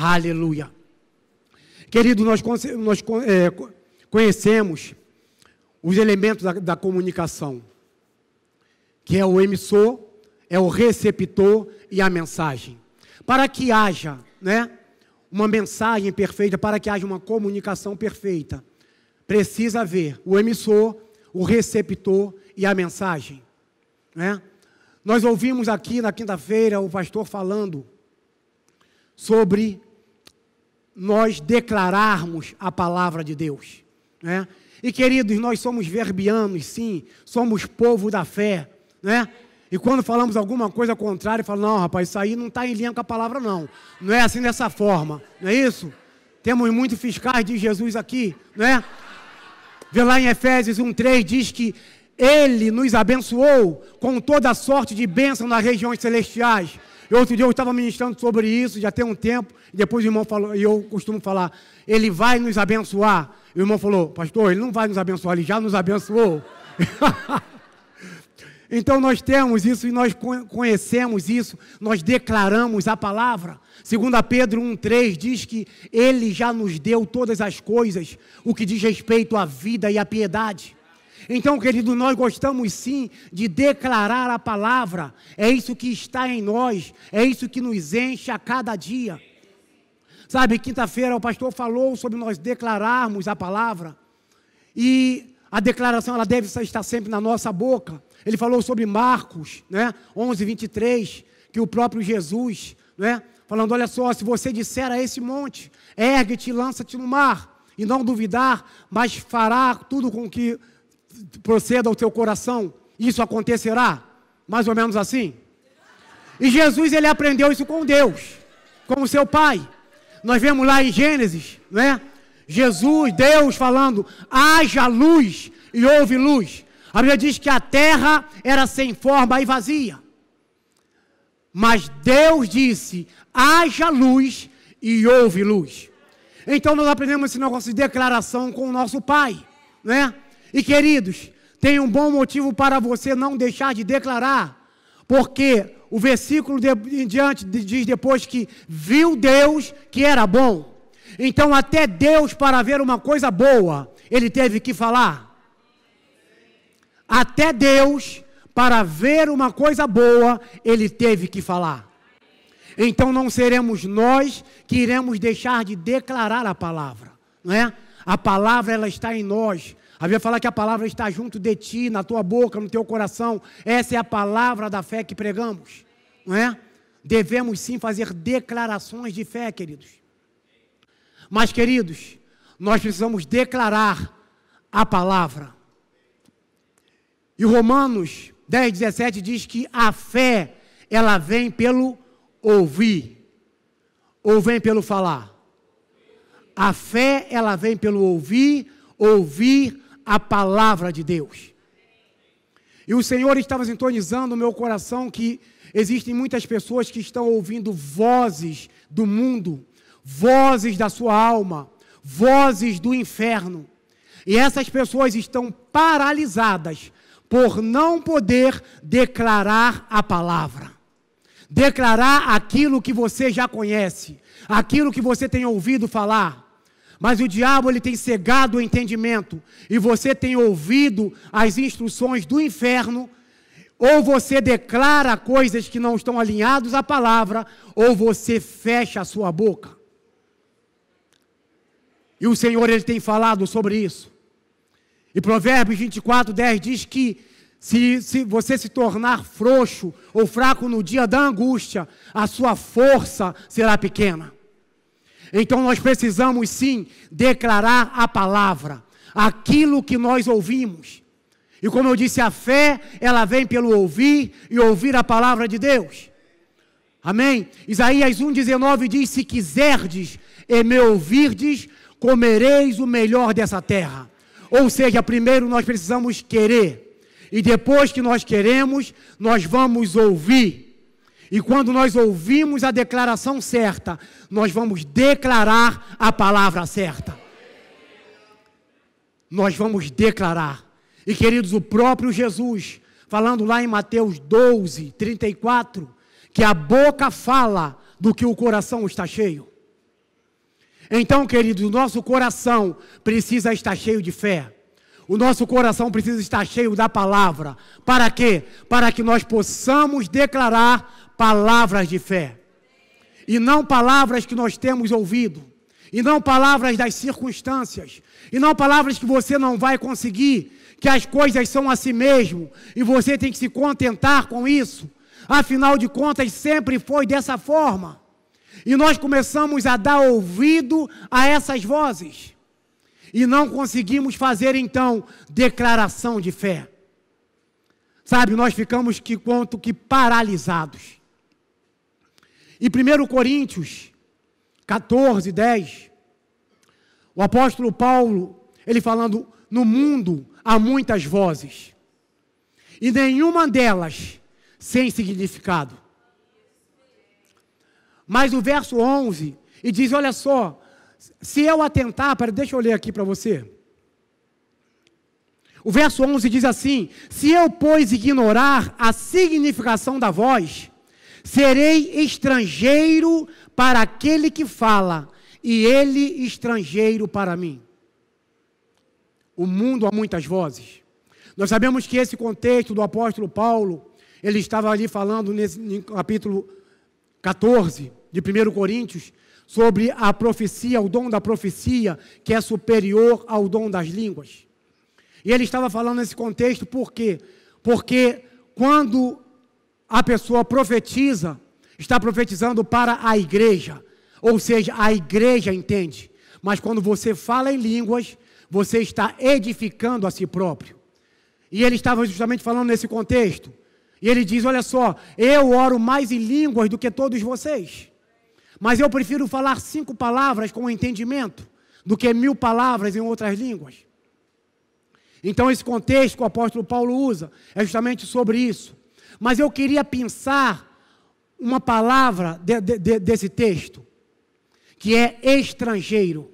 Aleluia. Querido, nós conhecemos os elementos da comunicação, que é o emissor, é o receptor e a mensagem. Para que haja, uma mensagem perfeita, para que haja uma comunicação perfeita, precisa haver o emissor, o receptor e a mensagem. Nós ouvimos aqui na quinta-feira o pastor falando sobre nós declararmos a palavra de Deus. E queridos, nós somos verbianos, sim, somos povo da fé, E quando falamos alguma coisa contrária, falamos, não, rapaz, isso aí não está em linha com a palavra, não. Não é assim dessa forma, não é isso? Temos muitos fiscais de Jesus aqui, Vê lá em Efésios 1:3, diz que Ele nos abençoou com toda sorte de bênção nas regiões celestiais. E outro dia eu estava ministrando sobre isso, já tem um tempo, e depois o irmão falou, e eu costumo falar, Ele vai nos abençoar. E o irmão falou, pastor, Ele não vai nos abençoar, Ele já nos abençoou. Então nós temos isso e nós conhecemos isso, nós declaramos a palavra. 2 Pedro 1:3 diz que Ele já nos deu todas as coisas, o que diz respeito à vida e à piedade. Então, querido, nós gostamos sim de declarar a palavra, é isso que está em nós, é isso que nos enche a cada dia. Sabe, quinta-feira o pastor falou sobre nós declararmos a palavra, e a declaração ela deve estar sempre na nossa boca. Ele falou sobre Marcos, 11:23, que o próprio Jesus, falando, olha só, se você disser a esse monte, ergue-te e lança-te no mar, e não duvidar, mas fará tudo com que proceda ao teu coração, isso acontecerá, mais ou menos assim. E Jesus, ele aprendeu isso com Deus, com o seu Pai. Nós vemos lá em Gênesis, Jesus, Deus falando, haja luz e houve luz. A Bíblia diz que a terra era sem forma e vazia. Mas Deus disse, haja luz e houve luz. Então nós aprendemos esse negócio de declaração com o nosso Pai, E queridos, tem um bom motivo para você não deixar de declarar, porque o versículo em diante diz depois que viu Deus que era bom. Então até Deus, para ver uma coisa boa, Ele teve que falar. Até Deus, para ver uma coisa boa, Ele teve que falar. Então não seremos nós que iremos deixar de declarar a palavra, A palavra, ela está em nós. A Bíblia fala que a palavra está junto de ti, na tua boca, no teu coração. Essa é a palavra da fé que pregamos, Devemos sim fazer declarações de fé, queridos. Mas, queridos, nós precisamos declarar a palavra. E Romanos 10:17 diz que a fé, ela vem pelo ouvir, ou vem pelo falar. A fé, ela vem pelo ouvir a palavra de Deus. E o Senhor estava sintonizando no meu coração que existem muitas pessoas que estão ouvindo vozes do mundo, vozes da sua alma, vozes do inferno. E essas pessoas estão paralisadas por não poder declarar a palavra. Declarar aquilo que você já conhece, aquilo que você tem ouvido falar. Mas o diabo, ele tem cegado o entendimento, e você tem ouvido as instruções do inferno, ou você declara coisas que não estão alinhadas à palavra, ou você fecha a sua boca. E o Senhor, ele tem falado sobre isso. E Provérbios 24:10 diz que se você se tornar frouxo ou fraco no dia da angústia, a sua força será pequena. Então nós precisamos sim declarar a palavra, aquilo que nós ouvimos. E como eu disse, a fé, ela vem pelo ouvir e ouvir a palavra de Deus. Amém? Isaías 1:19 diz, se quiserdes e me ouvirdes, comereis o melhor dessa terra. Ou seja, primeiro nós precisamos querer. E depois que nós queremos, nós vamos ouvir. E quando nós ouvimos a declaração certa, nós vamos declarar a palavra certa. Nós vamos declarar. E queridos, o próprio Jesus, falando lá em Mateus 12:34, que a boca fala do que o coração está cheio. Então, queridos, o nosso coração precisa estar cheio de fé. O nosso coração precisa estar cheio da palavra. Para quê? Para que nós possamos declarar palavras de fé. E não palavras que nós temos ouvido. E não palavras das circunstâncias. E não palavras que você não vai conseguir. Que as coisas são assim mesmo. E você tem que se contentar com isso. Afinal de contas, sempre foi dessa forma. E nós começamos a dar ouvido a essas vozes. E não conseguimos fazer, então, declaração de fé. Sabe, nós ficamos quanto que paralisados. Em 1 Coríntios 14, 10, o apóstolo Paulo, ele falando, no mundo há muitas vozes, e nenhuma delas sem significado. Mas o verso 11, e diz, olha só, se eu atentar, deixa eu ler aqui para você. O verso 11 diz assim, se eu, pois, ignorar a significação da voz, serei estrangeiro para aquele que fala, e ele estrangeiro para mim. O mundo há muitas vozes. Nós sabemos que esse contexto do apóstolo Paulo, ele estava ali falando no capítulo 14 de 1 Coríntios, sobre a profecia, o dom da profecia, que é superior ao dom das línguas. E ele estava falando nesse contexto por quê? Porque quando a pessoa profetiza, está profetizando para a igreja, ou seja, a igreja entende. Mas quando você fala em línguas, você está edificando a si próprio. E ele estava justamente falando nesse contexto. E ele diz, olha só, eu oro mais em línguas do que todos vocês. Mas eu prefiro falar 5 palavras com entendimento do que 1000 palavras em outras línguas. Então esse contexto que o apóstolo Paulo usa é justamente sobre isso. Mas eu queria pensar uma palavra desse texto, que é estrangeiro.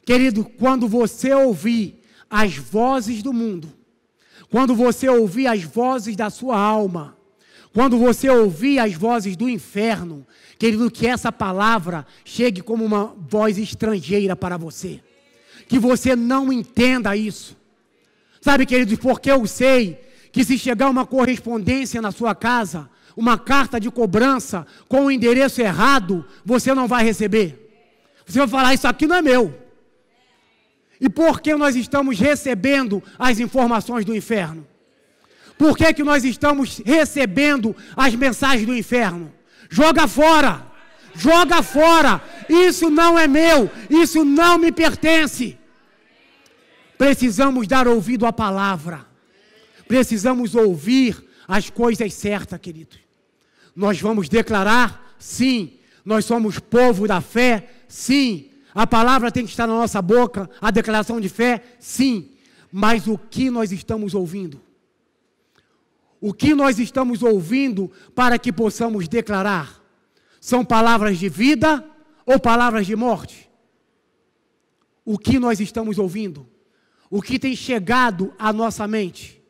Querido, quando você ouvir as vozes do mundo, quando você ouvir as vozes da sua alma, quando você ouvir as vozes do inferno, querido, que essa palavra chegue como uma voz estrangeira para você. Que você não entenda isso. Sabe, queridos, porque eu sei que se chegar uma correspondência na sua casa, uma carta de cobrança com o endereço errado, você não vai receber. Você vai falar, isso aqui não é meu. E por que nós estamos recebendo as informações do inferno? Por que nós estamos recebendo as mensagens do inferno? Joga fora! Joga fora! Isso não é meu! Isso não me pertence! Precisamos dar ouvido à palavra. Precisamos ouvir as coisas certas, queridos. Nós vamos declarar, sim. Nós somos povo da fé, sim. A palavra tem que estar na nossa boca, a declaração de fé, sim. Mas o que nós estamos ouvindo? O que nós estamos ouvindo para que possamos declarar? São palavras de vida ou palavras de morte? O que nós estamos ouvindo? O que tem chegado à nossa mente?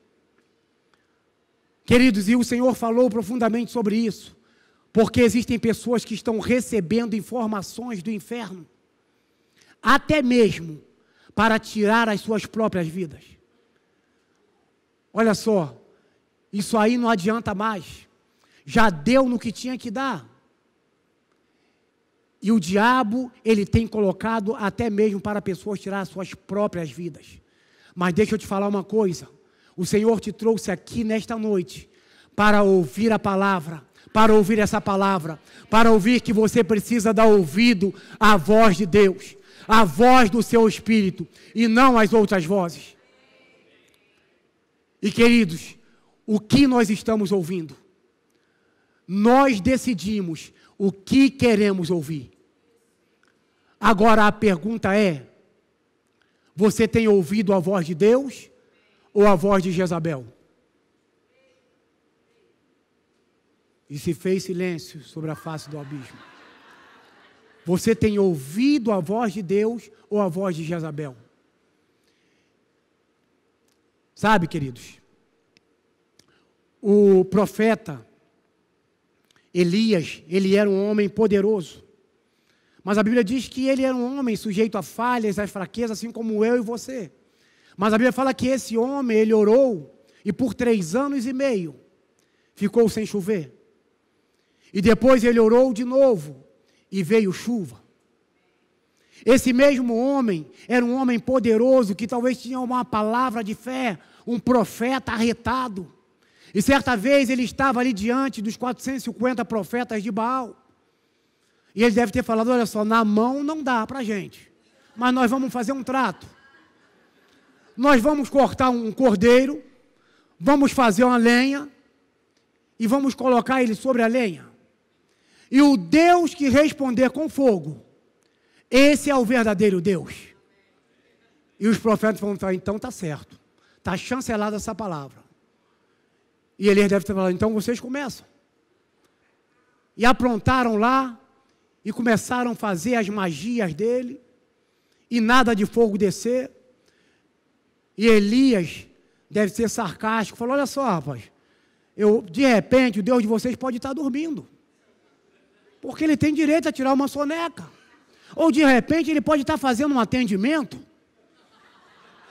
Queridos, e o Senhor falou profundamente sobre isso, porque existem pessoas que estão recebendo informações do inferno, até mesmo para tirar as suas próprias vidas. Olha só, isso aí não adianta mais, já deu no que tinha que dar. E o diabo, ele tem colocado até mesmo para pessoas tirar as suas próprias vidas. Mas deixa eu te falar uma coisa, o Senhor te trouxe aqui nesta noite para ouvir a palavra, para ouvir essa palavra, para ouvir que você precisa dar ouvido à voz de Deus, à voz do seu Espírito, e não às outras vozes. E queridos, o que nós estamos ouvindo? Nós decidimos o que queremos ouvir. Agora a pergunta é, você tem ouvido a voz de Deus ou a voz de Jezabel? E se fez silêncio sobre a face do abismo. Você tem ouvido a voz de Deus ou a voz de Jezabel? Sabe, queridos, o profeta Elias, ele era um homem poderoso, Mas a Bíblia diz que ele era um homem sujeito a falhas, a fraquezas, assim como eu e você. Mas a Bíblia fala que esse homem, ele orou, e por 3 anos e meio, ficou sem chover. E depois ele orou de novo, e veio chuva. Esse mesmo homem, era um homem poderoso, que talvez tinha uma palavra de fé, um profeta arretado. E certa vez ele estava ali diante dos 450 profetas de Baal. E ele deve ter falado, olha só, na mão não dá para a gente, mas nós vamos fazer um trato. Nós vamos cortar um cordeiro, vamos fazer uma lenha, e vamos colocar ele sobre a lenha. E o Deus que responder com fogo, esse é o verdadeiro Deus. E os profetas vão falar, então está certo, está chancelada essa palavra. E ele deve ter falado, então vocês começam. E aprontaram lá, e começaram a fazer as magias dele, e nada de fogo descer. E Elias deve ser sarcástico, falou, olha só, rapaz, de repente o Deus de vocês pode estar dormindo, porque ele tem direito a tirar uma soneca, ou de repente ele pode estar fazendo um atendimento.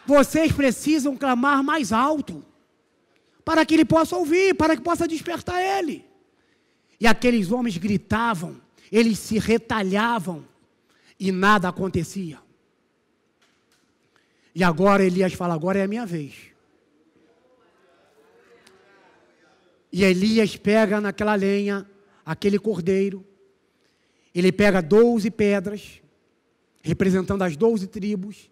Vocês precisam clamar mais alto, para que ele possa ouvir, para que possa despertar ele. E aqueles homens gritavam, eles se retalhavam, e nada acontecia. E agora Elias fala, agora é a minha vez. E Elias pega naquela lenha, aquele cordeiro, ele pega 12 pedras, representando as 12 tribos,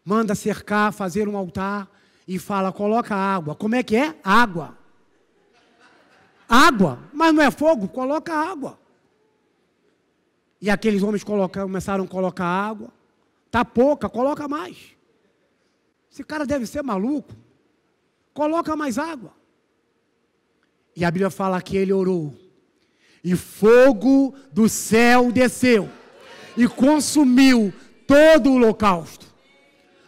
manda cercar, fazer um altar, e fala, coloca água. Como é que é? Água. Água, mas não é fogo, coloca água. E aqueles homens começaram a colocar água, está pouca, coloca mais. Esse cara deve ser maluco, coloca mais água. E a Bíblia fala que ele orou, e fogo do céu desceu, e consumiu todo o holocausto.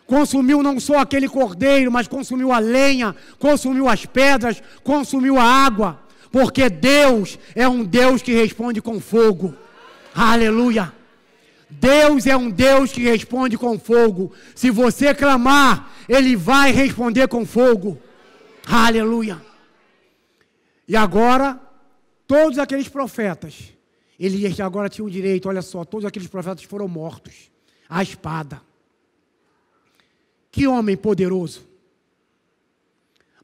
Consumiu não só aquele cordeiro, mas consumiu a lenha, consumiu as pedras, consumiu a água, porque Deus é um Deus que responde com fogo. Aleluia! Deus é um Deus que responde com fogo. Se você clamar, Ele vai responder com fogo. Aleluia! E agora, todos aqueles profetas, Elias agora tinha o direito, olha só, todos aqueles profetas foram mortos, à espada. Que homem poderoso.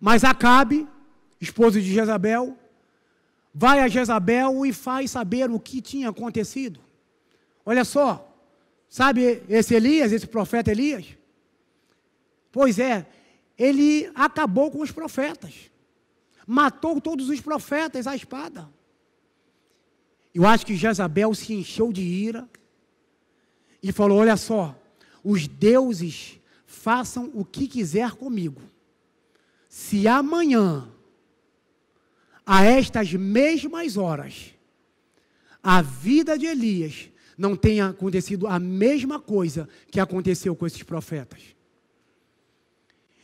Mas Acabe, esposo de Jezabel, vai a Jezabel e faz saber o que tinha acontecido. Olha só, sabe esse Elias, esse profeta Elias? Pois é, ele acabou com os profetas, matou todos os profetas à espada. Eu acho que Jezabel se encheu de ira e falou, olha só, os deuses façam o que quiser comigo. Se amanhã, a estas mesmas horas, a vida de Elias não tenha acontecido a mesma coisa que aconteceu com esses profetas.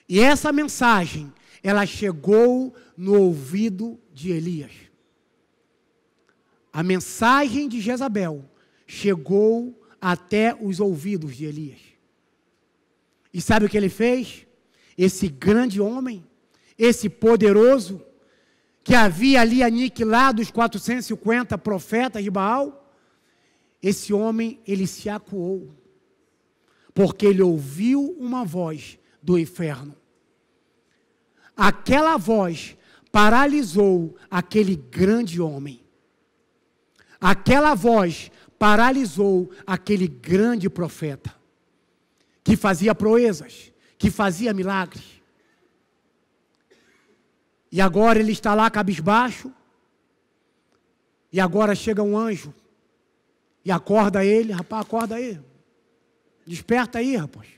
E essa mensagem, ela chegou no ouvido de Elias. A mensagem de Jezabel chegou até os ouvidos de Elias. E sabe o que ele fez? Esse grande homem, esse poderoso, que havia ali aniquilado os 450 profetas de Baal, esse homem, ele se acuou, porque ele ouviu uma voz do inferno. Aquela voz paralisou aquele grande homem. Aquela voz paralisou aquele grande profeta, que fazia proezas, que fazia milagres. E agora ele está lá cabisbaixo, e agora chega um anjo, e acorda ele, rapaz, acorda aí, desperta aí, rapaz.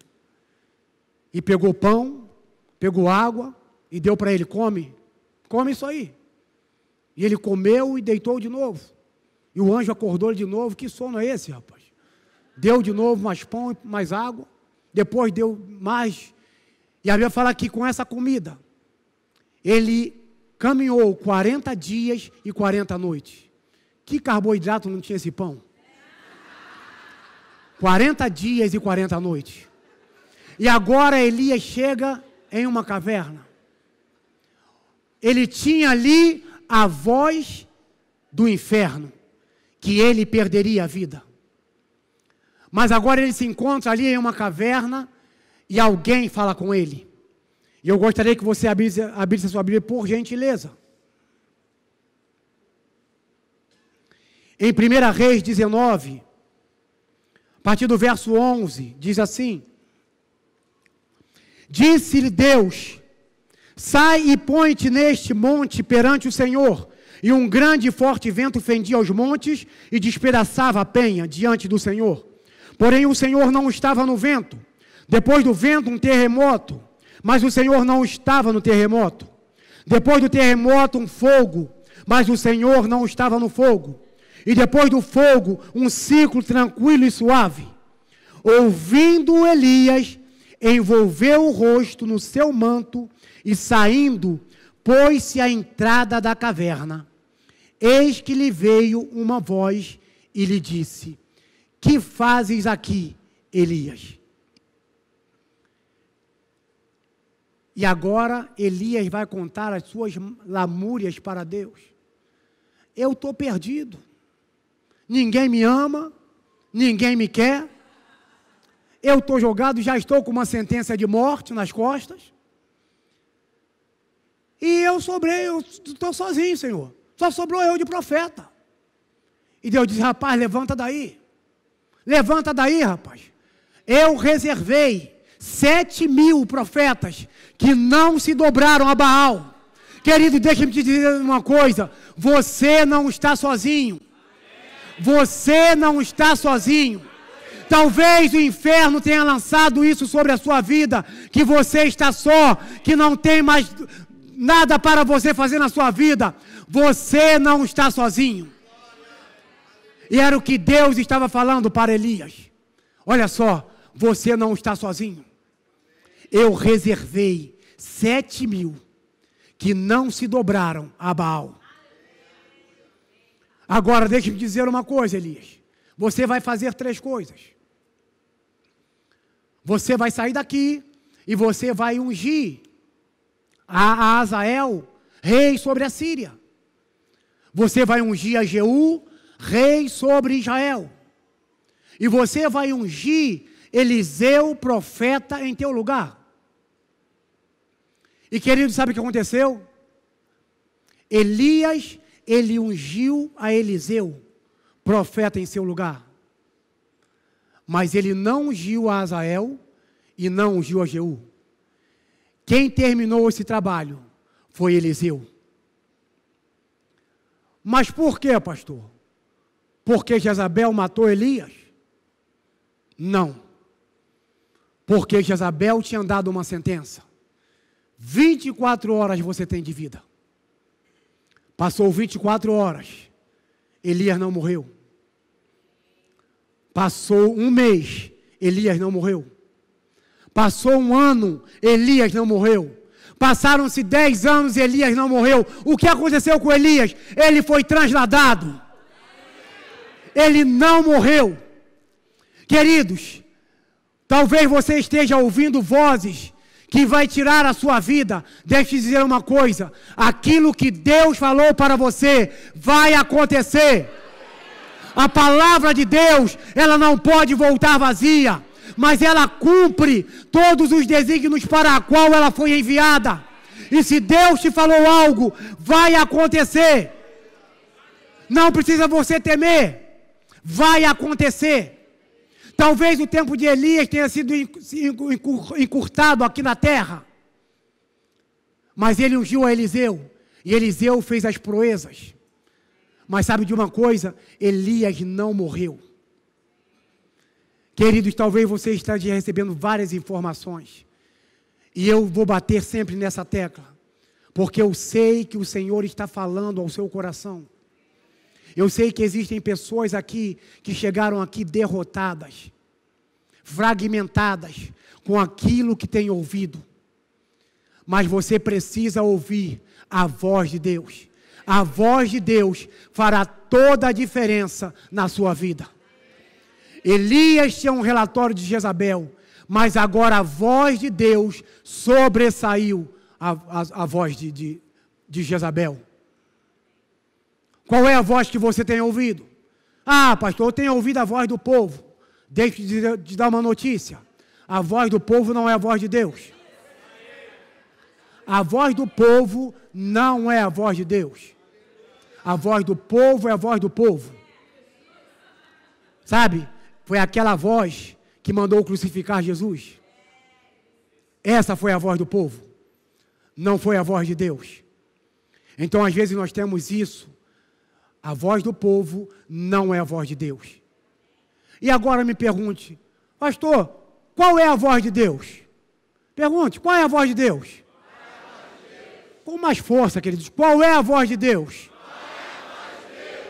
E pegou pão, pegou água, e deu para ele, come isso aí. E ele comeu e deitou de novo. E o anjo acordou ele de novo, que sono é esse, rapaz? Deu de novo mais pão, mais água, depois deu mais. E a Bíblia fala que com essa comida, ele caminhou 40 dias e 40 noites. Que carboidrato não tinha esse pão? 40 dias e 40 noites. E agora Elias chega em uma caverna. Ele tinha ali a voz do inferno, que ele perderia a vida. Mas agora ele se encontra ali em uma caverna e alguém fala com ele. E eu gostaria que você abrisse a sua Bíblia, por gentileza. Em 1 Reis 19, a partir do verso 11, diz assim: Disse-lhe Deus: sai e põe-te neste monte perante o Senhor. E um grande e forte vento fendia os montes e despedaçava a penha diante do Senhor. Porém o Senhor não estava no vento. Depois do vento um terremoto, mas o Senhor não estava no terremoto. Depois do terremoto um fogo, mas o Senhor não estava no fogo. E depois do fogo um ciclo tranquilo e suave. Ouvindo Elias, envolveu o rosto no seu manto e saindo, pôs-se à entrada da caverna. Eis que lhe veio uma voz e lhe disse: que fazes aqui, Elias? E agora Elias vai contar as suas lamúrias para Deus. Eu estou perdido. Ninguém me ama, ninguém me quer. Eu estou jogado, já estou com uma sentença de morte nas costas. E eu estou sozinho, Senhor. Só sobrou eu de profeta. E Deus disse: rapaz, levanta daí. Levanta daí, rapaz. Eu reservei 7.000 profetas que não se dobraram a Baal. Querido, deixa-me te dizer uma coisa. Você não está sozinho. Você não está sozinho. Talvez o inferno tenha lançado isso sobre a sua vida, que você está só, que não tem mais nada para você fazer na sua vida. Você não está sozinho. E era o que Deus estava falando para Elias. Olha só, você não está sozinho. Eu reservei 7.000 que não se dobraram a Baal. Agora, deixe-me dizer uma coisa, Elias. Você vai fazer 3 coisas. Você vai sair daqui e você vai ungir a Azael, rei sobre a Síria. Você vai ungir a Jeú, rei sobre Israel. E você vai ungir Eliseu, profeta, em teu lugar. E querido, sabe o que aconteceu? Elias, ele ungiu a Eliseu, profeta, em seu lugar. Mas ele não ungiu a Azael e não ungiu a Jeú. Quem terminou esse trabalho foi Eliseu. Mas por quê, pastor? Porque Jezabel matou Elias? Não. Porque Jezabel tinha dado uma sentença. 24 horas você tem de vida. Passou 24 horas. Elias não morreu. Passou 1 mês. Elias não morreu. Passou 1 ano. Elias não morreu. Passaram-se 10 anos e Elias não morreu. O que aconteceu com Elias? Ele foi trasladado. Ele não morreu. Queridos, talvez você esteja ouvindo vozes que vai tirar a sua vida. Deixe eu dizer uma coisa: aquilo que Deus falou para você vai acontecer. A palavra de Deus, ela não pode voltar vazia, mas ela cumpre todos os desígnios para a qual ela foi enviada. E se Deus te falou algo, vai acontecer. Não precisa você temer. Vai acontecer. Talvez o tempo de Elias tenha sido encurtado aqui na terra. Mas ele ungiu a Eliseu. E Eliseu fez as proezas. Mas sabe de uma coisa? Elias não morreu. Queridos, talvez você esteja recebendo várias informações. E eu vou bater sempre nessa tecla. Porque eu sei que o Senhor está falando ao seu coração. Eu sei que existem pessoas aqui que chegaram aqui derrotadas, fragmentadas, com aquilo que têm ouvido. Mas você precisa ouvir a voz de Deus. A voz de Deus fará toda a diferença na sua vida. Elias tinha um relatório de Jezabel, mas agora a voz de Deus sobressaiu a voz de Jezabel. Qual é a voz que você tem ouvido? Ah, pastor, eu tenho ouvido a voz do povo. Deixa eu te dar uma notícia. A voz do povo não é a voz de Deus. A voz do povo não é a voz de Deus. A voz do povo é a voz do povo. Sabe? Foi aquela voz que mandou crucificar Jesus. Essa foi a voz do povo. Não foi a voz de Deus. Então, às vezes, nós temos isso. A voz do povo não é a voz de Deus. E agora me pergunte, pastor, qual é a voz de Deus? Pergunte, qual é a voz de Deus? Com mais força, queridos, qual é a voz de Deus?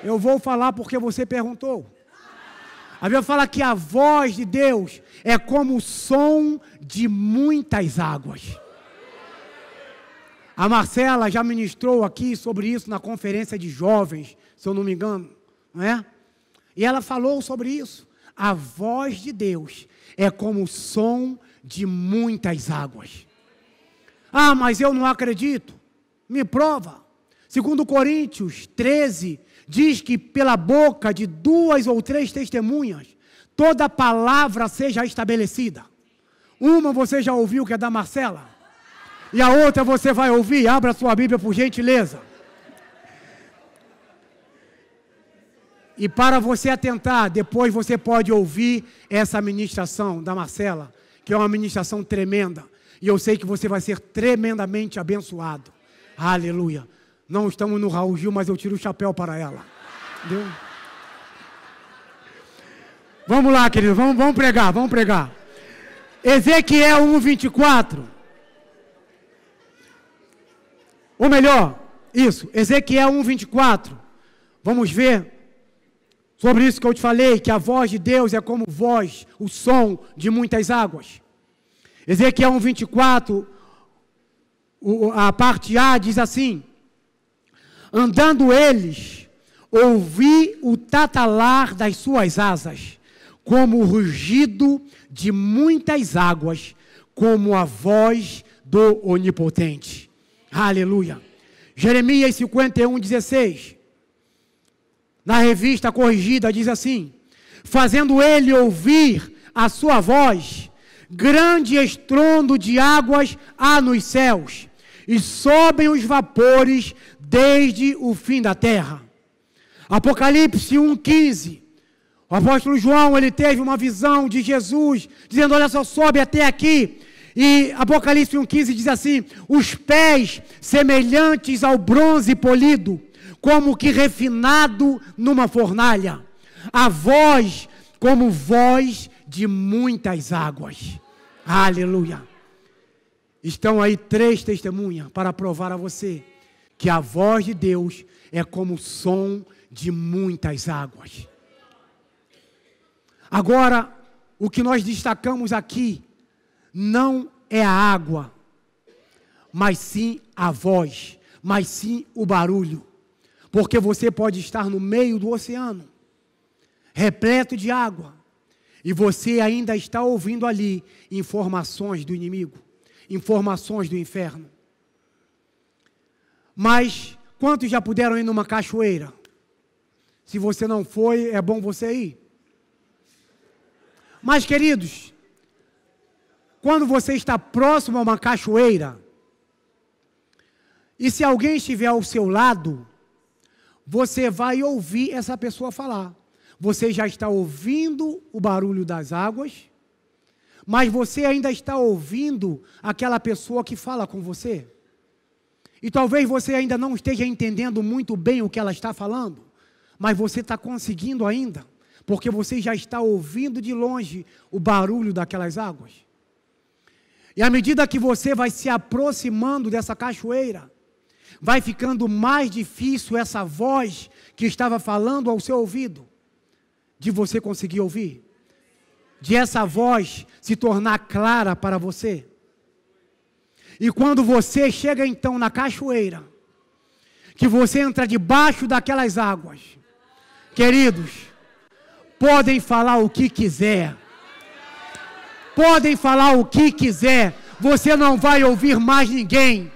Eu vou falar porque você perguntou. A Bíblia fala que a voz de Deus é como o som de muitas águas. A Marcela já ministrou aqui sobre isso na conferência de jovens, se eu não me engano, não é? E ela falou sobre isso. A voz de Deus é como o som de muitas águas. Ah, mas eu não acredito. Me prova. Segundo Coríntios 13, diz que pela boca de 2 ou 3 testemunhas, toda palavra seja estabelecida. Uma você já ouviu, que é da Marcela. E a outra você vai ouvir. Abra sua Bíblia, por gentileza. E para você atentar, depois você pode ouvir essa ministração da Marcela, que é uma ministração tremenda. E eu sei que você vai ser tremendamente abençoado. Aleluia. Não estamos no Raul Gil, mas eu tiro o chapéu para ela. Entendeu? Vamos lá, querido, vamos pregar. Ezequiel 1:24. Ou melhor, isso, Ezequiel 1:24. Vamos ver sobre isso que eu te falei, que a voz de Deus é como voz, o som de muitas águas. Ezequiel 1:24, a parte A diz assim: andando eles, ouvi o tatalar das suas asas, como o rugido de muitas águas, como a voz do Onipotente. Aleluia. Jeremias 51:16. Na revista corrigida diz assim: fazendo ele ouvir a sua voz, grande estrondo de águas há nos céus, e sobem os vapores desde o fim da terra. Apocalipse 1:15. O apóstolo João, ele teve uma visão de Jesus, dizendo, olha só, sobe até aqui. E Apocalipse 1:15 diz assim: os pés semelhantes ao bronze polido, como que refinado numa fornalha. A voz como voz de muitas águas. Aleluia. Estão aí 3 testemunhas para provar a você que a voz de Deus é como o som de muitas águas. Agora, o que nós destacamos aqui não é a água, mas sim a voz, mas sim o barulho. Porque você pode estar no meio do oceano, repleto de água, e você ainda está ouvindo ali informações do inimigo, informações do inferno. Mas quantos já puderam ir numa cachoeira? Se você não foi, é bom você ir. Mas, queridos, quando você está próximo a uma cachoeira, e se alguém estiver ao seu lado, você vai ouvir essa pessoa falar. Você já está ouvindo o barulho das águas, mas você ainda está ouvindo aquela pessoa que fala com você. E talvez você ainda não esteja entendendo muito bem o que ela está falando, mas você está conseguindo ainda, porque você já está ouvindo de longe o barulho daquelas águas. E à medida que você vai se aproximando dessa cachoeira, vai ficando mais difícil essa voz que estava falando ao seu ouvido, de você conseguir ouvir, de essa voz se tornar clara para você. E quando você chega então na cachoeira, que você entra debaixo daquelas águas, queridos, Podem falar o que quiser. Podem falar o que quiser. Você não vai ouvir mais ninguém.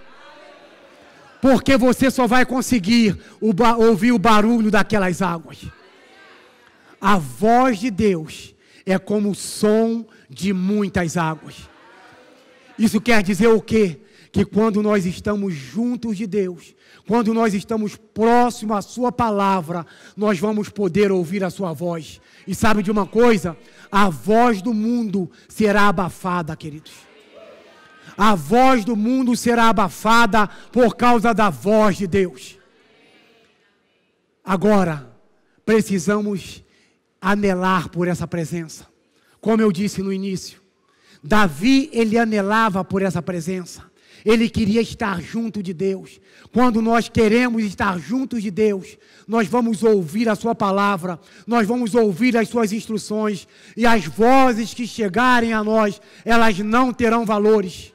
Porque você só vai conseguir ouvir o barulho daquelas águas. A voz de Deus é como o som de muitas águas. Isso quer dizer o quê? Que quando nós estamos juntos de Deus, quando nós estamos próximos à sua palavra, nós vamos poder ouvir a sua voz. E sabe de uma coisa? A voz do mundo será abafada, queridos. A voz do mundo será abafada por causa da voz de Deus. Agora, precisamos anelar por essa presença. Como eu disse no início, Davi, ele anelava por essa presença. Ele queria estar junto de Deus. Quando nós queremos estar juntos de Deus, nós vamos ouvir a sua palavra, nós vamos ouvir as suas instruções, e as vozes que chegarem a nós, elas não terão valores.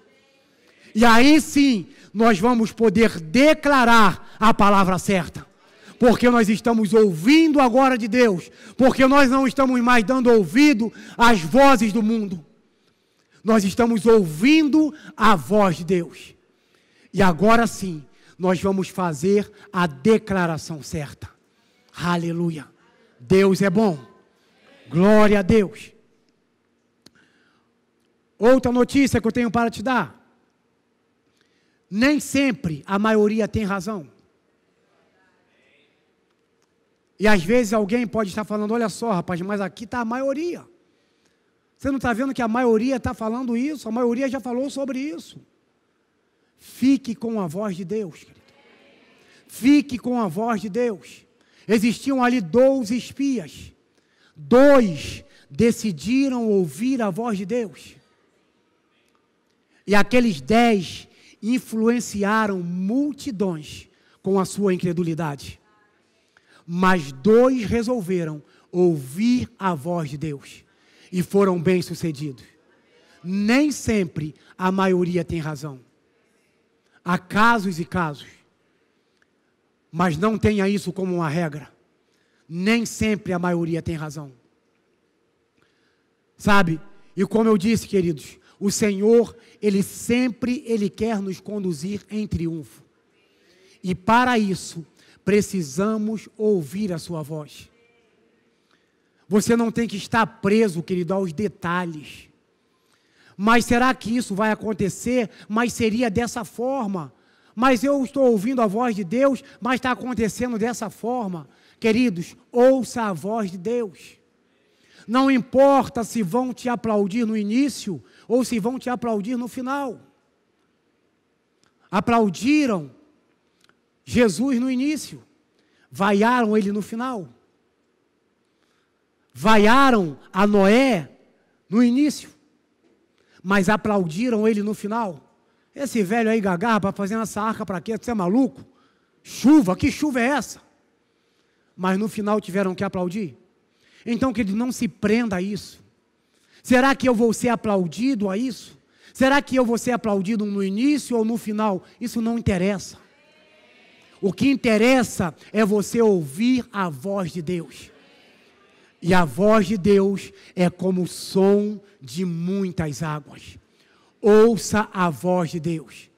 E aí sim, nós vamos poder declarar a palavra certa. Porque nós estamos ouvindo agora de Deus. Porque nós não estamos mais dando ouvido às vozes do mundo. Nós estamos ouvindo a voz de Deus. E agora sim, nós vamos fazer a declaração certa. Aleluia. Deus é bom. Glória a Deus. Outra notícia que eu tenho para te dar. Nem sempre a maioria tem razão. E às vezes alguém pode estar falando, olha só, rapaz, mas aqui está a maioria. Você não está vendo que a maioria está falando isso? A maioria já falou sobre isso. Fique com a voz de Deus, querido. Fique com a voz de Deus. Existiam ali 12 espias. 2 decidiram ouvir a voz de Deus. E aqueles 10 influenciaram multidões com a sua incredulidade. Mas 2 resolveram ouvir a voz de Deus e foram bem-sucedidos. Nem sempre a maioria tem razão. Há casos e casos. Mas não tenha isso como uma regra. Nem sempre a maioria tem razão. Sabe? E como eu disse, queridos, o Senhor, Ele sempre quer nos conduzir em triunfo. E para isso, precisamos ouvir a sua voz. Você não tem que estar preso, querido, aos detalhes. Mas será que isso vai acontecer? Mas seria dessa forma. Mas eu estou ouvindo a voz de Deus, mas está acontecendo dessa forma. Queridos, ouça a voz de Deus. Não importa se vão te aplaudir no início ou se vão te aplaudir no final. Aplaudiram Jesus no início, vaiaram ele no final. Vaiaram a Noé no início, mas aplaudiram ele no final. Esse velho aí gagarra para fazer essa arca para quê? Você é maluco? Chuva, que chuva é essa? Mas no final tiveram que aplaudir. Então, que ele não se prenda a isso. Será que eu vou ser aplaudido a isso? Será que eu vou ser aplaudido no início ou no final? Isso não interessa. O que interessa é você ouvir a voz de Deus. E a voz de Deus é como o som de muitas águas. Ouça a voz de Deus.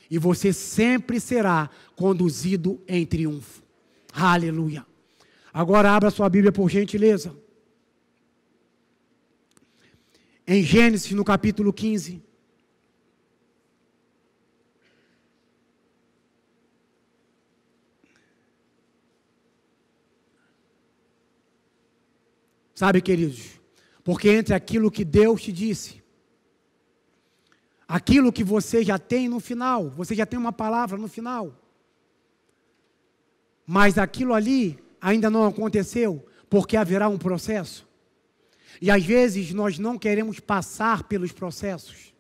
E você sempre será conduzido em triunfo. Aleluia. Agora abra sua Bíblia por gentileza. Em Gênesis, no capítulo 15. Sabe, queridos, porque entre aquilo que Deus te disse, aquilo que você já tem no final, você já tem uma palavra no final, mas aquilo ali ainda não aconteceu, porque haverá um processo. E às vezes nós não queremos passar pelos processos.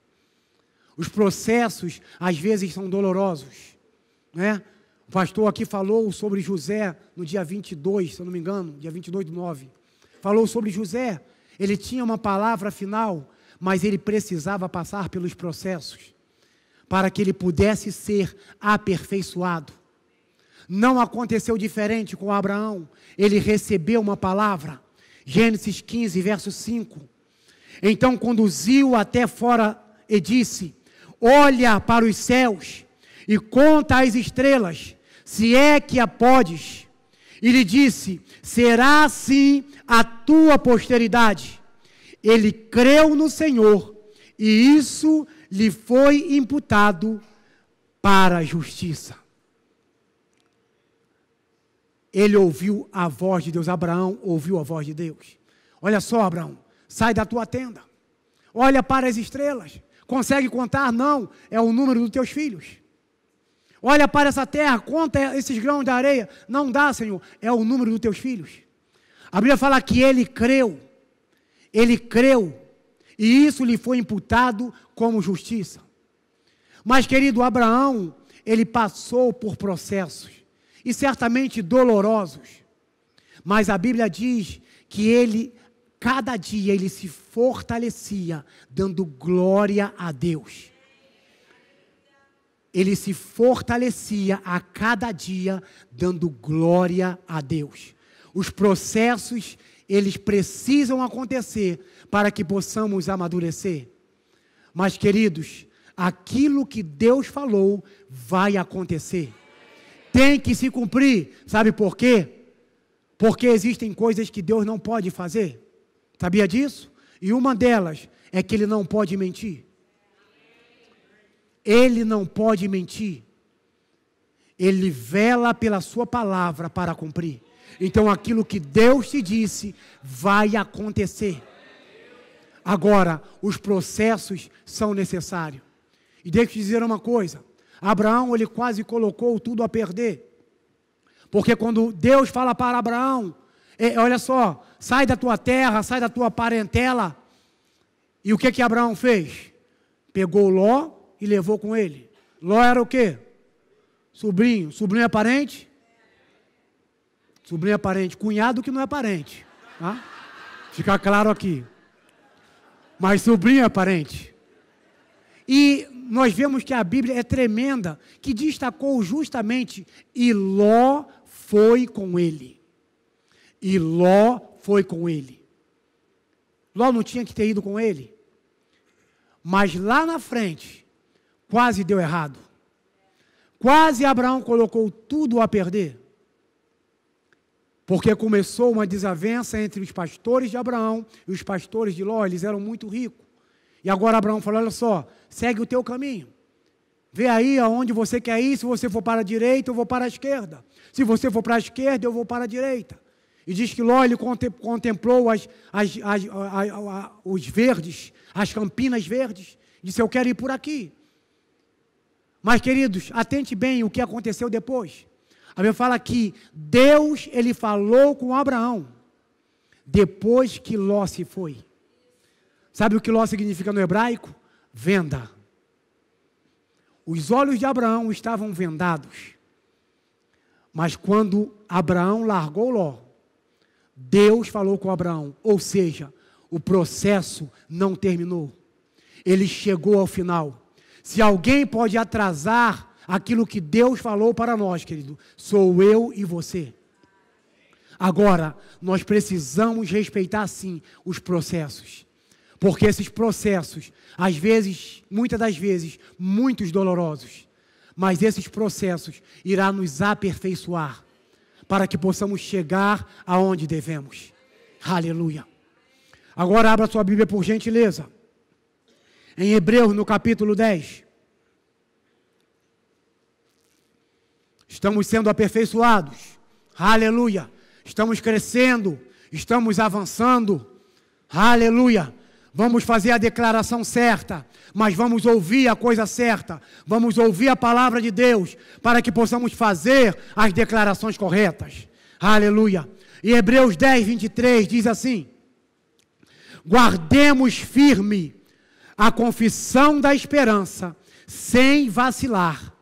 Os processos às vezes são dolorosos, né? O pastor aqui falou sobre José no dia 22, se eu não me engano, dia 22/9. Falou sobre José. Ele tinha uma palavra final, mas ele precisava passar pelos processos para que ele pudesse ser aperfeiçoado. Não aconteceu diferente com Abraão. Ele recebeu uma palavra Gênesis 15, verso 5. Então conduziu até fora e disse: olha para os céus e conta as estrelas, se é que a podes. E lhe disse: será assim a tua posteridade. Ele creu no Senhor, e isso lhe foi imputado para a justiça. Ele ouviu a voz de Deus. Abraão ouviu a voz de Deus. Olha só, Abraão, sai da tua tenda, olha para as estrelas. Consegue contar? Não, é o número dos teus filhos. Olha para essa terra, conta esses grãos de areia. Não dá, Senhor, é o número dos teus filhos. A Bíblia fala que ele creu, e isso lhe foi imputado como justiça. Mas, querido, Abraão, ele passou por processos, e certamente dolorosos, mas a Bíblia diz que ele, cada dia, ele se fortalecia, dando glória a Deus. Ele se fortalecia a cada dia, dando glória a Deus. Os processos, eles precisam acontecer para que possamos amadurecer. Mas, queridos, aquilo que Deus falou vai acontecer. Tem que se cumprir. Sabe por quê? Porque existem coisas que Deus não pode fazer. Sabia disso? E uma delas é que Ele não pode mentir. Ele não pode mentir. Ele vela pela sua palavra para cumprir. Então aquilo que Deus te disse vai acontecer. Agora, os processos são necessários. E deixa eu te dizer uma coisa. Abraão, ele quase colocou tudo a perder. Porque quando Deus fala para Abraão, olha só, sai da tua terra, sai da tua parentela. E o que Abraão fez? Pegou Ló e levou com ele. Ló era o quê? Sobrinho. Sobrinho é parente? Sobrinho é parente. Cunhado que não é parente. Tá? Fica claro aqui. Mas sobrinho é parente. E nós vemos que a Bíblia é tremenda, que destacou justamente, e Ló foi com ele. E Ló foi com ele. Ló não tinha que ter ido com ele. Mas lá na frente, quase deu errado. Quase Abraão colocou tudo a perder. Porque começou uma desavença entre os pastores de Abraão e os pastores de Ló. Eles eram muito ricos. E agora Abraão falou: olha só, segue o teu caminho. Vê aí aonde você quer ir. Se você for para a direita, eu vou para a esquerda. Se você for para a esquerda, eu vou para a direita. E diz que Ló, ele contemplou os verdes, as campinas verdes. Disse: eu quero ir por aqui. Mas, queridos, atente bem o que aconteceu depois. A Bíblia fala que Deus, ele falou com Abraão depois que Ló se foi. Sabe o que Ló significa no hebraico? Venda. Os olhos de Abraão estavam vendados. Mas quando Abraão largou Ló, Deus falou com Abraão. Ou seja, o processo não terminou. Ele chegou ao final. Se alguém pode atrasar aquilo que Deus falou para nós, querido, sou eu e você. Agora, nós precisamos respeitar, sim, os processos. Porque esses processos, às vezes, muitas das vezes, muito dolorosos, mas esses processos irão nos aperfeiçoar para que possamos chegar aonde devemos. Aleluia. Agora abra sua Bíblia, por gentileza. Em Hebreus, no capítulo 10. Estamos sendo aperfeiçoados. Aleluia. Estamos crescendo. Estamos avançando. Aleluia. Vamos fazer a declaração certa, mas vamos ouvir a coisa certa. Vamos ouvir a palavra de Deus para que possamos fazer as declarações corretas. Aleluia. E Hebreus 10, 23 diz assim: guardemos firme a confissão da esperança, sem vacilar,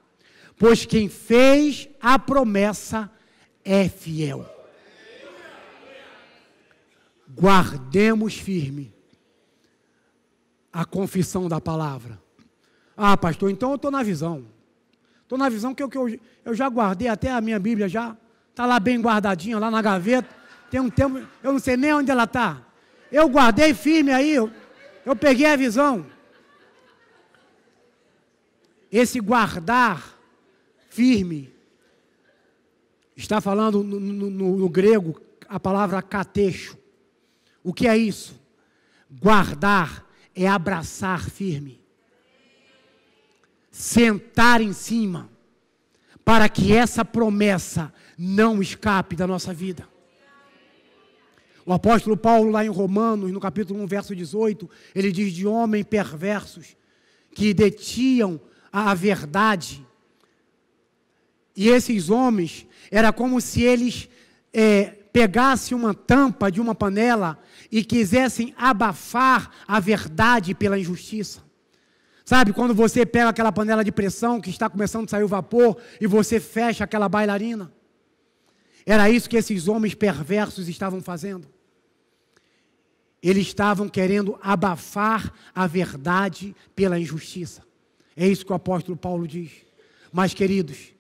pois quem fez a promessa é fiel. Guardemos firme a confissão da palavra. Ah, pastor, então eu estou na visão. Estou na visão que eu já guardei até a minha Bíblia, já está lá bem guardadinha, lá na gaveta. Tem um tempo, eu não sei nem onde ela está. Eu guardei firme aí, eu peguei a visão. Esse guardar firme, está falando no grego a palavra catecho. O que é isso? Guardar é abraçar firme. Sentar em cima, para que essa promessa não escape da nossa vida. O apóstolo Paulo, lá em Romanos, no capítulo 1, verso 18, ele diz de homens perversos que detinham a verdade. E esses homens, era como se eles pegassem uma tampa de uma panela e quisessem abafar a verdade pela injustiça. Sabe, quando você pega aquela panela de pressão que está começando a sair o vapor e você fecha aquela bailarina? Era isso que esses homens perversos estavam fazendo. Eles estavam querendo abafar a verdade pela injustiça. É isso que o apóstolo Paulo diz. Mas, queridos,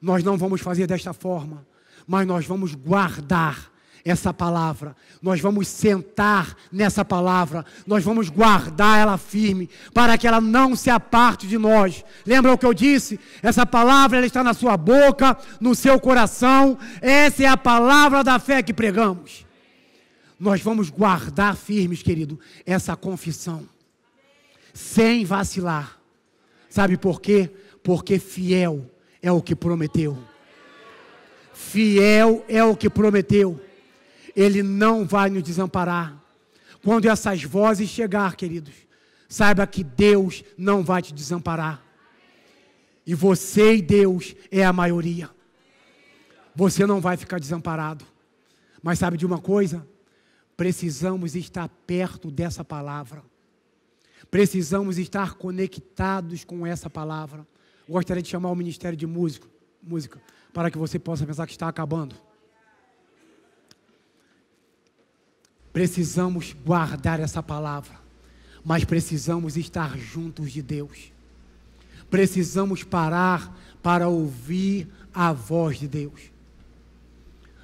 nós não vamos fazer desta forma, mas nós vamos guardar essa palavra, nós vamos sentar nessa palavra, nós vamos guardar ela firme, para que ela não se aparte de nós. Lembra o que eu disse? Essa palavra ela está na sua boca, no seu coração, essa é a palavra da fé que pregamos. Nós vamos guardar firmes, querido, essa confissão, sem vacilar. Sabe por quê? Porque fiel é o que prometeu. Fiel é o que prometeu. Ele não vai nos desamparar. Quando essas vozes chegar, queridos, saiba que Deus não vai te desamparar. E você e Deus é a maioria. Você não vai ficar desamparado. Mas sabe de uma coisa? Precisamos estar perto dessa palavra. Precisamos estar conectados com essa palavra. Gostaria de chamar o Ministério de Música, para que você possa pensar que está acabando. Precisamos guardar essa palavra, mas precisamos estar juntos de Deus. Precisamos parar para ouvir a voz de Deus.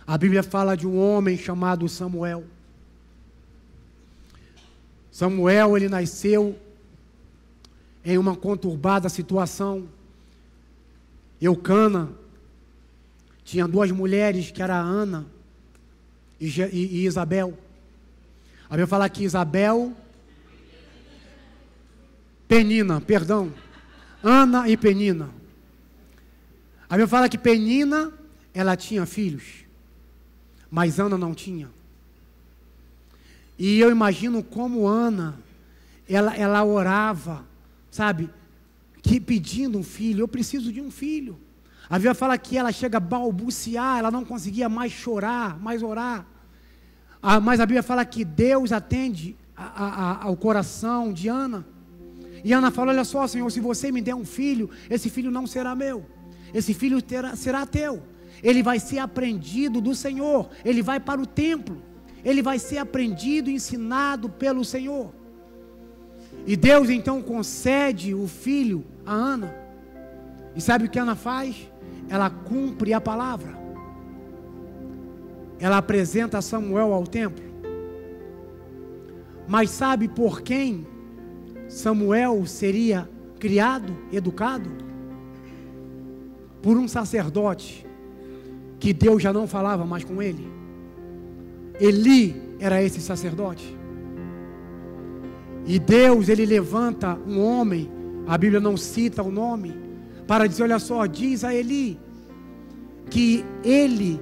A Bíblia fala de um homem chamado Samuel. Samuel, ele nasceu em uma conturbada situação. Eucana tinha duas mulheres, que era Ana e Isabel. A Bíblia fala que Ana e Penina. A Bíblia fala que Penina, ela tinha filhos, mas Ana não tinha. E eu imagino como Ana, ela orava, sabe, que pedindo um filho, eu preciso de um filho. A Bíblia fala que ela chega a balbuciar, ela não conseguia mais chorar, mais orar. Mas a Bíblia fala que Deus atende ao coração de Ana. E Ana fala, olha só, Senhor, se você me der um filho, esse filho não será meu. Esse filho será teu. Ele vai ser aprendido do Senhor. Ele vai para o templo. Ele vai ser aprendido e ensinado pelo Senhor. E Deus então concede o filho a Ana. E sabe o que Ana faz? Ela cumpre a palavra. Ela apresenta Samuel ao templo. Mas sabe por quem Samuel seria criado, educado? Por um sacerdote que Deus já não falava mais com ele. Eli era esse sacerdote. E Deus, ele levanta um homem, a Bíblia não cita o nome, para dizer, olha só, diz a Eli que ele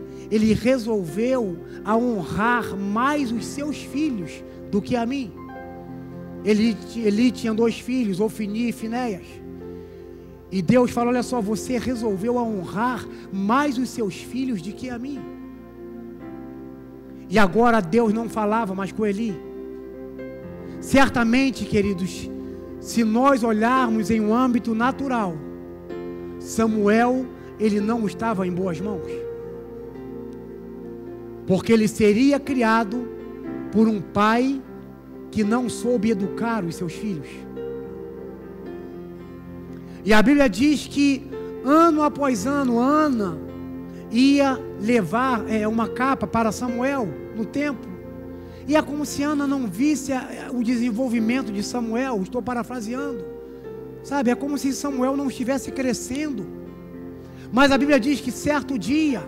resolveu a honrar mais os seus filhos do que a mim. Eli tinha 2 filhos, Ofni e Finéias. E Deus falou, olha só, você resolveu a honrar mais os seus filhos do que a mim. E agora Deus não falava mais com Eli. Certamente, queridos, se nós olharmos em um âmbito natural, Samuel, ele não estava em boas mãos. Porque ele seria criado por um pai que não soube educar os seus filhos. E a Bíblia diz que ano após ano, Ana ia levar uma capa para Samuel no templo. E é como se Ana não visse o desenvolvimento de Samuel. Estou parafraseando, sabe? É como se Samuel não estivesse crescendo. Mas a Bíblia diz que certo dia,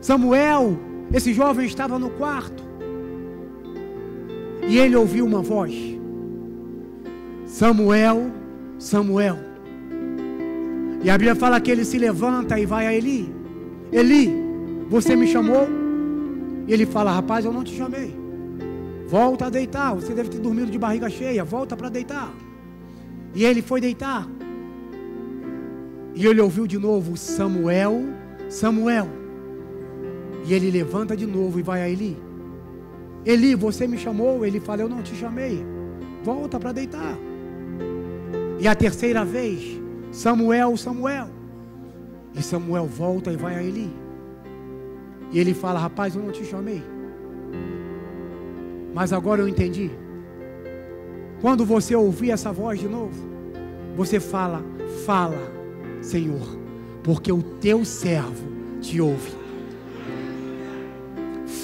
Samuel, esse jovem, estava no quarto e ele ouviu uma voz: Samuel, Samuel. E a Bíblia fala que ele se levanta e vai a Eli: Eli, você me chamou? E ele fala: rapaz, eu não te chamei. Volta a deitar, você deve ter dormido de barriga cheia, volta para deitar. E ele foi deitar. E ele ouviu de novo: Samuel, Samuel. E ele levanta de novo e vai a Eli: Eli, você me chamou? Ele fala: eu não te chamei, volta para deitar. E a terceira vez: Samuel, Samuel. E Samuel volta e vai a Eli. E ele fala: rapaz, eu não te chamei. Mas agora eu entendi. Quando você ouvir essa voz de novo, você fala: fala, Senhor, porque o teu servo te ouve.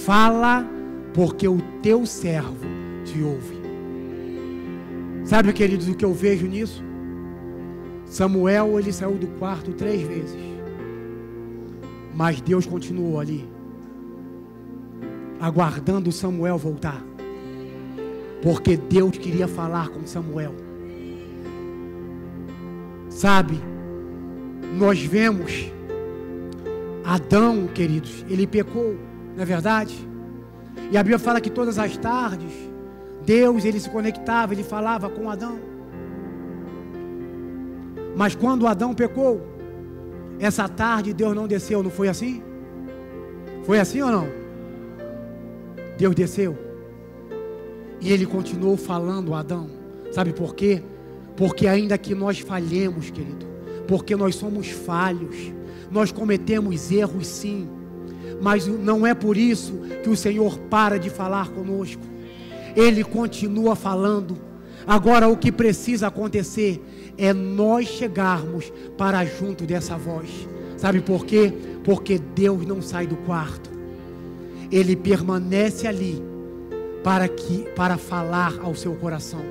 Fala, porque o teu servo te ouve. Sabe, queridos, o que eu vejo nisso? Samuel, ele saiu do quarto 3 vezes, mas Deus continuou ali, aguardando Samuel voltar, porque Deus queria falar com Samuel. Sabe, nós vemos Adão, queridos, ele pecou, não é verdade? E a Bíblia fala que todas as tardes Deus, ele se conectava, ele falava com Adão. Mas quando Adão pecou, essa tarde Deus não desceu, não foi assim? Foi assim ou não? Deus desceu e ele continuou falando a Adão. Sabe por quê? Porque ainda que nós falhemos, querido, porque nós somos falhos, nós cometemos erros sim, mas não é por isso que o Senhor para de falar conosco. Ele continua falando. Agora o que precisa acontecer é nós chegarmos para junto dessa voz. Sabe por quê? Porque Deus não sai do quarto. Ele permanece ali para falar ao seu coração.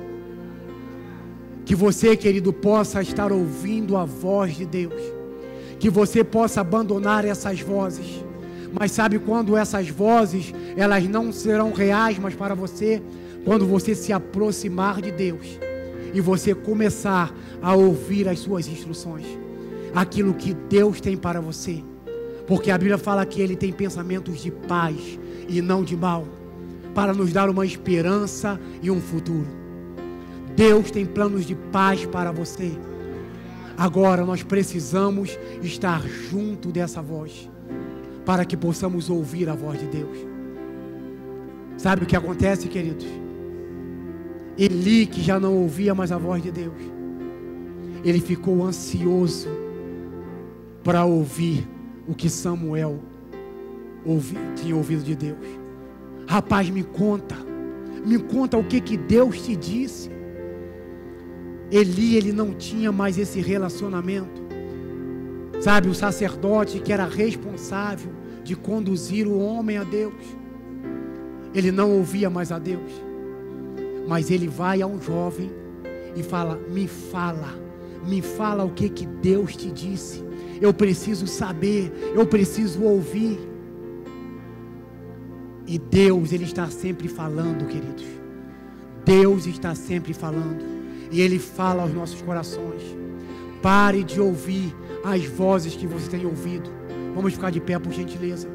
Que você, querido, possa estar ouvindo a voz de Deus. Que você possa abandonar essas vozes. Mas sabe quando essas vozes, elas não serão reais mais para você? Quando você se aproximar de Deus e você começar a ouvir as suas instruções, aquilo que Deus tem para você. Porque a Bíblia fala que Ele tem pensamentos de paz e não de mal, para nos dar uma esperança e um futuro. Deus tem planos de paz para você. Agora nós precisamos estar junto dessa voz, para que possamos ouvir a voz de Deus. Sabe o que acontece, queridos? Eli, que já não ouvia mais a voz de Deus, ele ficou ansioso para ouvir o que Samuel tinha ouvido de Deus. Rapaz, me conta o que Deus te disse. Eli, ele não tinha mais esse relacionamento. Sabe, o sacerdote que era responsável de conduzir o homem a Deus, ele não ouvia mais a Deus. Mas ele vai a um jovem e fala: me fala o que Deus te disse. Eu preciso saber, eu preciso ouvir. E Deus, Ele está sempre falando, queridos. Deus está sempre falando. E Ele fala aos nossos corações. Pare de ouvir as vozes que você tem ouvido. Vamos ficar de pé, por gentileza.